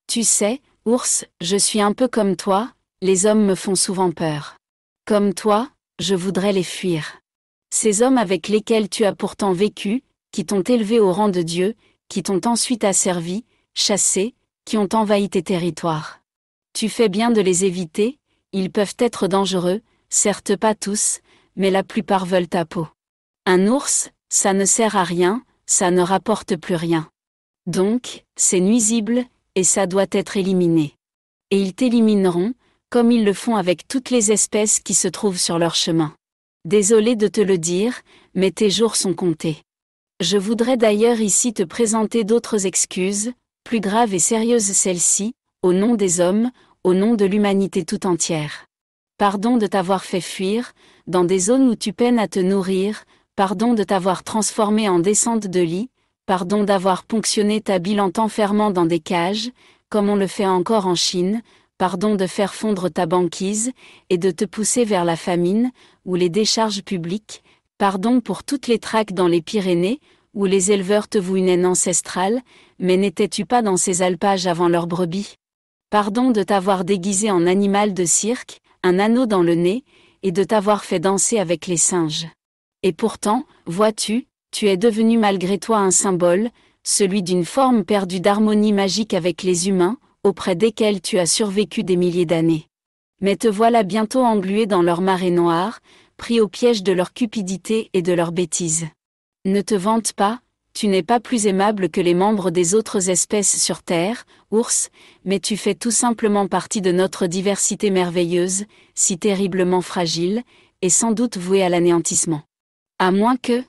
Tu sais, ours, je suis un peu comme toi, les hommes me font souvent peur. Comme toi, je voudrais les fuir. Ces hommes avec lesquels tu as pourtant vécu, qui t'ont élevé au rang de Dieu, qui t'ont ensuite asservi, chassé, qui ont envahi tes territoires. Tu fais bien de les éviter, ils peuvent être dangereux, certes pas tous, mais la plupart veulent ta peau. Un ours, ça ne sert à rien, ça ne rapporte plus rien. Donc, c'est nuisible, et ça doit être éliminé. Et ils t'élimineront, comme ils le font avec toutes les espèces qui se trouvent sur leur chemin. Désolé de te le dire, mais tes jours sont comptés. Je voudrais d'ailleurs ici te présenter d'autres excuses, plus graves et sérieuses celles-ci, au nom des hommes, au nom de l'humanité tout entière. Pardon de t'avoir fait fuir, dans des zones où tu peines à te nourrir, pardon de t'avoir transformé en descente de lit, pardon d'avoir ponctionné ta bile en t'enfermant dans des cages, comme on le fait encore en Chine, pardon de faire fondre ta banquise, et de te pousser vers la famine, ou les décharges publiques, pardon pour toutes les traques dans les Pyrénées, où les éleveurs te vouent une haine ancestrale, mais n'étais-tu pas dans ces alpages avant leurs brebis? Pardon de t'avoir déguisé en animal de cirque, un anneau dans le nez, et de t'avoir fait danser avec les singes. Et pourtant, vois-tu, tu es devenu malgré toi un symbole, celui d'une forme perdue d'harmonie magique avec les humains, auprès desquels tu as survécu des milliers d'années. Mais te voilà bientôt englué dans leur marée noire, pris au piège de leur cupidité et de leur bêtise. Ne te vante pas, tu n'es pas plus aimable que les membres des autres espèces sur Terre, ours, mais tu fais tout simplement partie de notre diversité merveilleuse, si terriblement fragile, et sans doute vouée à l'anéantissement. À moins que...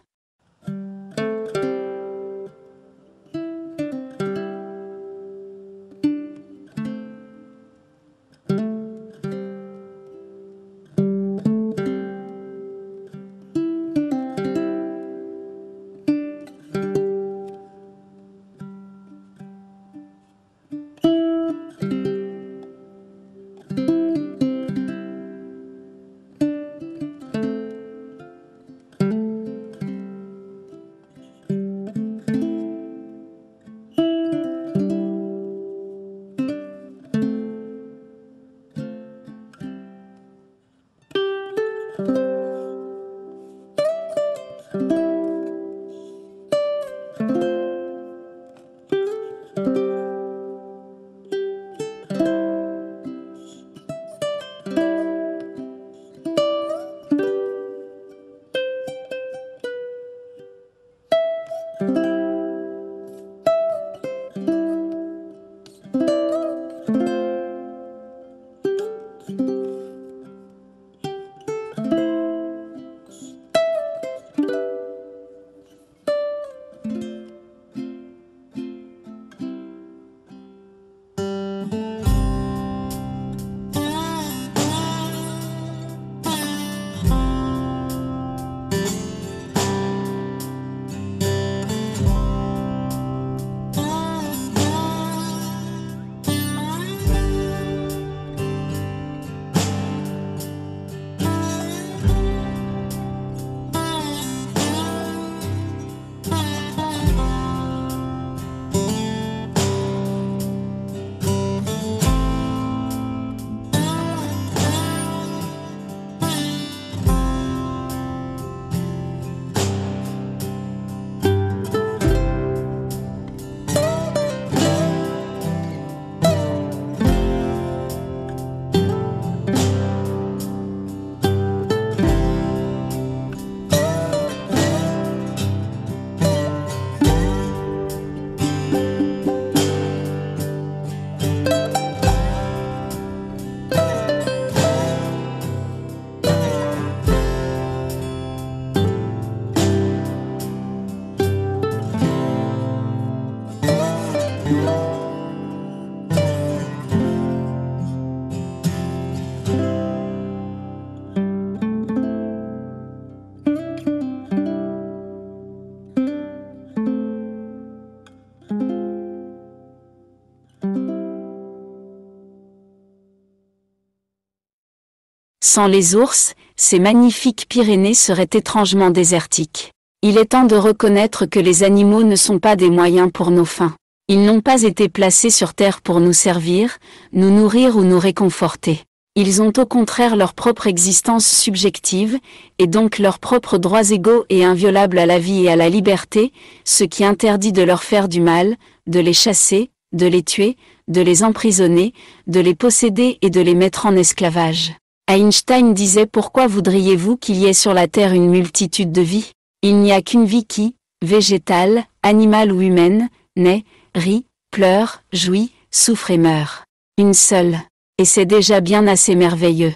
Sans les ours, ces magnifiques Pyrénées seraient étrangement désertiques. Il est temps de reconnaître que les animaux ne sont pas des moyens pour nos fins. Ils n'ont pas été placés sur terre pour nous servir, nous nourrir ou nous réconforter. Ils ont au contraire leur propre existence subjective, et donc leurs propres droits égaux et inviolables à la vie et à la liberté, ce qui interdit de leur faire du mal, de les chasser, de les tuer, de les emprisonner, de les posséder et de les mettre en esclavage. Einstein disait: pourquoi voudriez-vous qu'il y ait sur la Terre une multitude de vies? Il n'y a qu'une vie qui, végétale, animale ou humaine, naît, rit, pleure, jouit, souffre et meurt. Une seule. Et c'est déjà bien assez merveilleux.